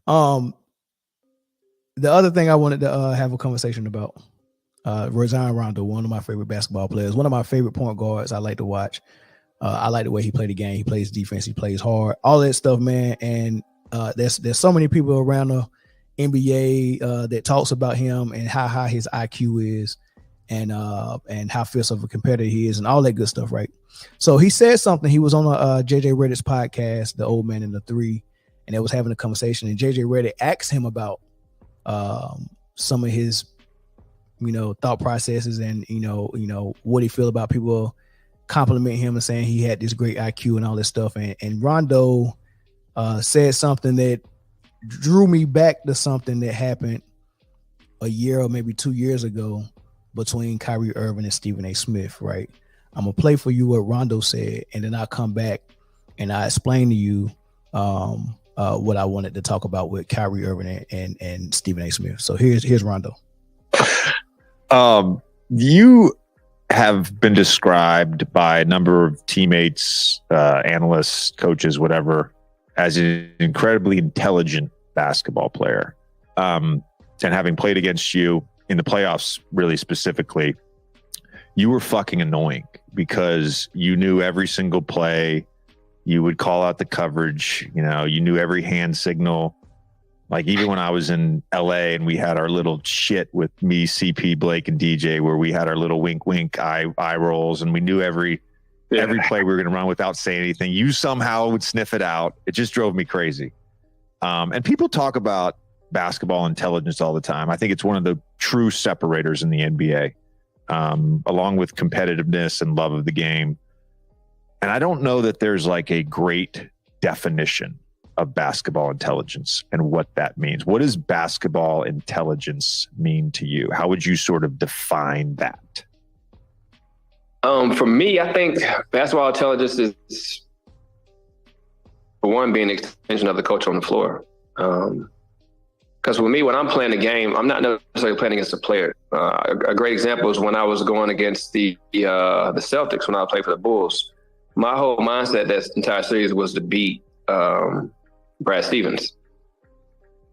The other thing I wanted to have a conversation about, Rajon Rondo, one of my favorite basketball players, one of my favorite point guards I like to watch. I like the way he played the game. He plays defense. He plays hard. All that stuff, man. And there's so many people around the NBA that talks about him and how high his IQ is, and how fierce of a competitor he is, and all that good stuff, right? So he said something. He was on JJ Redick's podcast, The Old Man and the Three, and they was having a conversation. And JJ Redick asked him about some of his, thought processes, and what he feel about people complimenting him and saying he had this great IQ and all this stuff. And Rondo said something that drew me back to something that happened a year or maybe 2 years ago between Kyrie Irving and Stephen A. Smith, right? I'm going to play for you what Rondo said, and then I'll come back and I'll explain to you what I wanted to talk about with Kyrie Irving and Stephen A. Smith. So here's Rondo. You have been described by a number of teammates, analysts, coaches, whatever, as an incredibly intelligent basketball player. And having played against you in the playoffs, really specifically, you were fucking annoying because you knew every single play. You would call out the coverage. You knew every hand signal. Like, even when I was in LA and we had our little shit with me, CP, Blake, and DJ, where we had our little wink, wink, eye rolls, and we knew every play we were going to run without saying anything. You somehow would sniff it out. It just drove me crazy. And people talk about basketball intelligence all the time. I think it's one of the true separators in the NBA, along with competitiveness and love of the game. And I don't know that there's like a great definition of basketball intelligence and what that means. What does basketball intelligence mean to you? How would you sort of define that? For me, I think basketball intelligence is, for one, being an extension of the coach on the floor. Because for me, when I'm playing a game, I'm not necessarily playing against a player. A great example is when I was going against the Celtics when I played for the Bulls. My whole mindset that entire series was to beat Brad Stevens.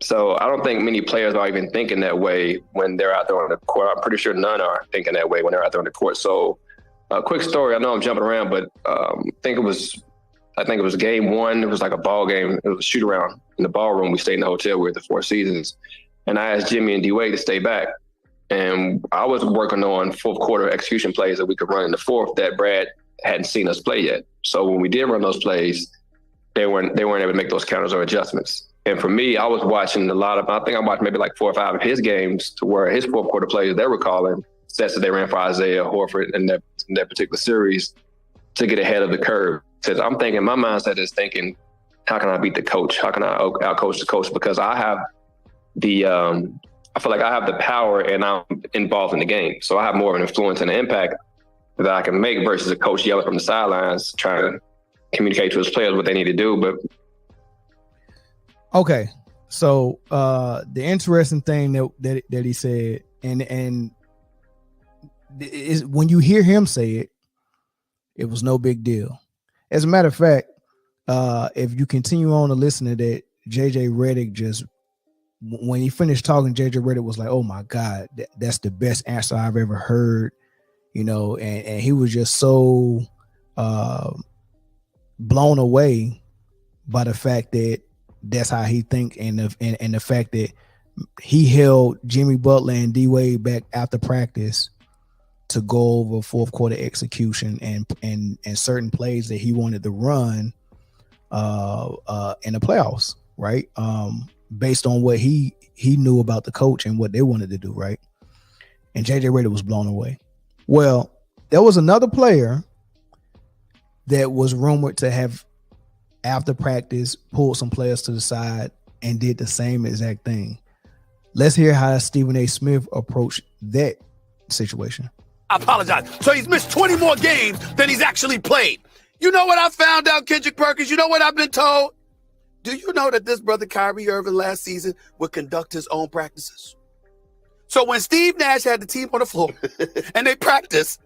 So I don't think many players are even thinking that way when they're out there on the court. I'm pretty sure none are thinking that way when they're out there on the court. So a quick story. I know I'm jumping around, but I think it was game one. It was like a ball game. It was a shoot around in the ballroom. We stayed in the hotel. We were at the Four Seasons. And I asked Jimmy and D-Wade to stay back. And I was working on fourth quarter execution plays that we could run in the fourth that Brad hadn't seen us play yet. So when we did run those plays, they weren't able to make those counters or adjustments. And for me, I was watching I think I watched maybe like 4 or 5 of his games to where his fourth quarter plays they were calling sets that they ran for Isaiah Horford in that particular series to get ahead of the curve. Because I'm thinking, my mindset is thinking, how can I beat the coach? How can I outcoach the coach? Because I have I feel like I have the power and I'm involved in the game. So I have more of an influence and an impact that I can make versus a coach yelling from the sidelines trying to communicate to his players what they need to do. But okay, so the interesting thing that he said, and is when you hear him say it, it was no big deal. As a matter of fact, if you continue on to listen to that, JJ Redick when he finished talking, JJ Redick was like, "Oh my God, that's the best answer I've ever heard," and he was just so blown away by the fact that that's how he think, and the fact that he held Jimmy Butler and D-Wade back after practice to go over fourth quarter execution and certain plays that he wanted to run in the playoffs, right? Based on what he knew about the coach and what they wanted to do, right? And JJ Redick was blown away. Well, there was another player that was rumored to have, after practice, pulled some players to the side and did the same exact thing. Let's hear how Stephen A. Smith approached that situation. I apologize. So he's missed 20 more games than he's actually played. You know what I found out, Kendrick Perkins? You know what I've been told? Do you know that this brother Kyrie Irving last season would conduct his own practices? So when Steve Nash had the team on the floor and they practiced,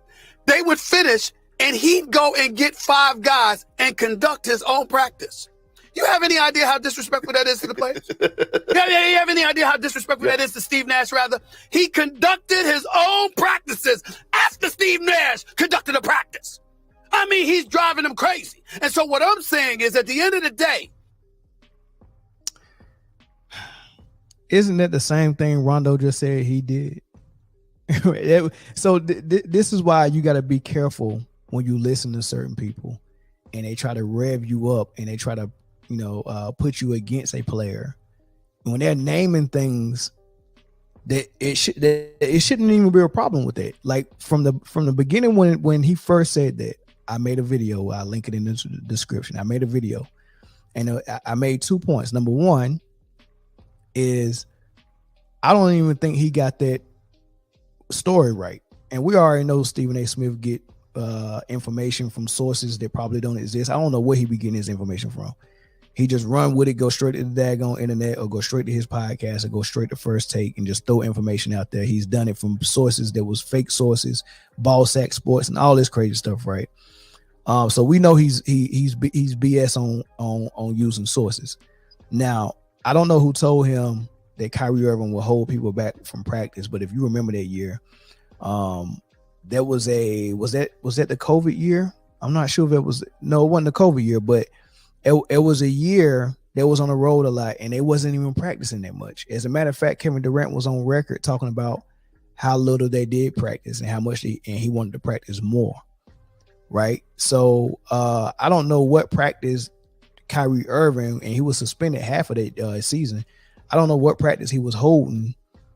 they would finish and he'd go and get 5 guys and conduct his own practice. You have any idea how disrespectful that is to the players? You have any idea how disrespectful that is to Steve Nash, rather? He conducted his own practices after Steve Nash conducted a practice. I mean, he's driving them crazy. And so what I'm saying is, at the end of the day, isn't that the same thing Rondo just said he did? So this is why you got to be careful when you listen to certain people and they try to rev you up and they try to, put you against a player. When they're naming things that it shouldn't even be a problem with it. Like from the beginning, when he first said that, I made a video. I'll link it in the description. I made a video and I made 2 points. Number one is I don't even think he got that story right. And we already know Stephen A. Smith get information from sources that probably don't exist. I don't know where he be getting his information from. He just run with it, go straight to the daggone internet or go straight to his podcast or go straight to First Take and just throw information out there. He's done it from sources that was fake sources, Ball Sack Sports and all this crazy stuff, right? So we know he's BS on using sources. Now, I don't know who told him that Kyrie Irving will hold people back from practice, but if you remember that year, there was that the COVID year? I'm not sure if it wasn't the COVID year, but it was a year that was on the road a lot and they wasn't even practicing that much. As a matter of fact, Kevin Durant was on record talking about how little they did practice and how much he wanted to practice more. Right. So I don't know what practice Kyrie Irving, and he was suspended half of that season. I don't know what practice he was holding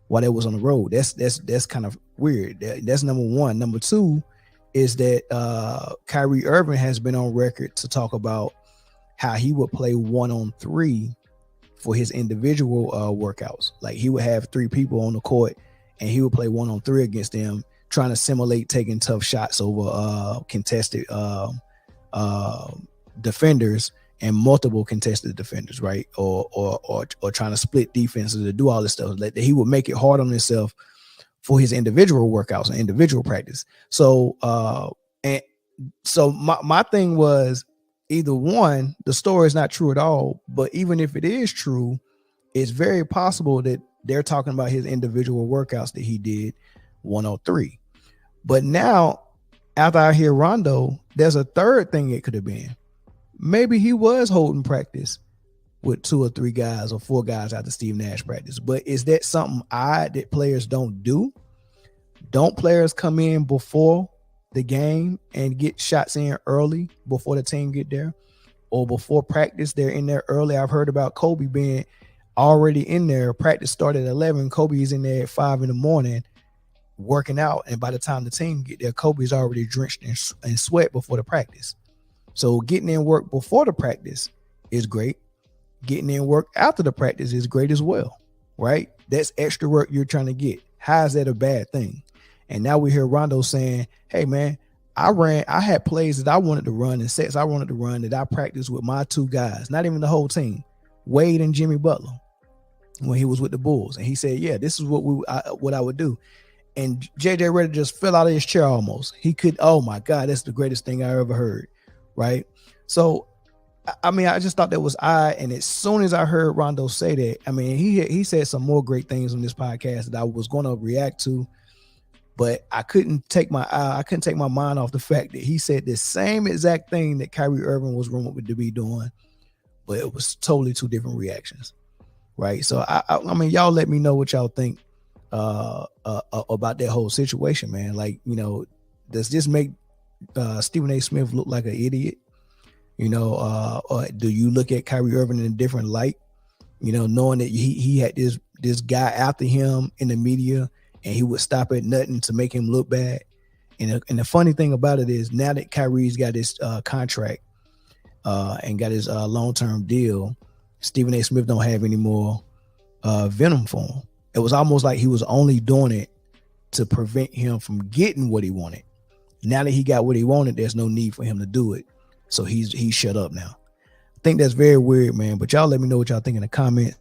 while they was on the road. That's kind of weird. That's number one. Number two is that Kyrie Irving has been on record to talk about how he would play 1-on-3 for his individual workouts. Like he would have 3 people on the court and he would play 1-on-3 against them, trying to simulate taking tough shots over contested defenders and multiple contested defenders, right? Or trying to split defenses to do all this stuff. That he would make it hard on himself for his individual workouts and individual practice. So my thing was, either one, the story is not true at all, but even if it is true, it's very possible that they're talking about his individual workouts that he did 103. But now, after I hear Rondo, there's a third thing it could have been. Maybe he was holding practice with 2 or 3 guys or 4 guys after Steve Nash practice. But is that something odd that players don't do? Don't players come in before the game and get shots in early before the team get there? Or before practice, they're in there early? I've heard about Kobe being already in there. Practice started at 11. Kobe is in there at 5 in the morning working out. And by the time the team get there, Kobe's already drenched in sweat before the practice. So getting in work before the practice is great. Getting in work after the practice is great as well, right? That's extra work you're trying to get. How is that a bad thing? And now we hear Rondo saying, hey, man, I had plays that I wanted to run and sets I wanted to run that I practiced with my 2 guys, not even the whole team, Wade and Jimmy Butler, when he was with the Bulls. And he said, yeah, this is what I would do. And JJ Redick just fell out of his chair almost. He could, oh my God, that's the greatest thing I ever heard. Right. So, I mean, I just thought that was odd. And as soon as I heard Rondo say that, I mean, he said some more great things on this podcast that I was going to react to, but I couldn't take my mind off the fact that he said the same exact thing that Kyrie Irving was rumored to be doing, but it was totally 2 different reactions. Right. So, I mean, y'all let me know what y'all think about that whole situation, man. Like, does this make Stephen A. Smith look like an idiot? Or do you look at Kyrie Irving in a different light? Knowing that he had this guy after him in the media and he would stop at nothing to make him look bad. And the funny thing about it is, now that Kyrie's got his contract and got his long-term deal, Stephen A. Smith don't have any more venom for him. It was almost like he was only doing it to prevent him from getting what he wanted. Now that he got what he wanted, there's no need for him to do it. So he's shut up now. I think that's very weird, man. But y'all let me know what y'all think in the comments.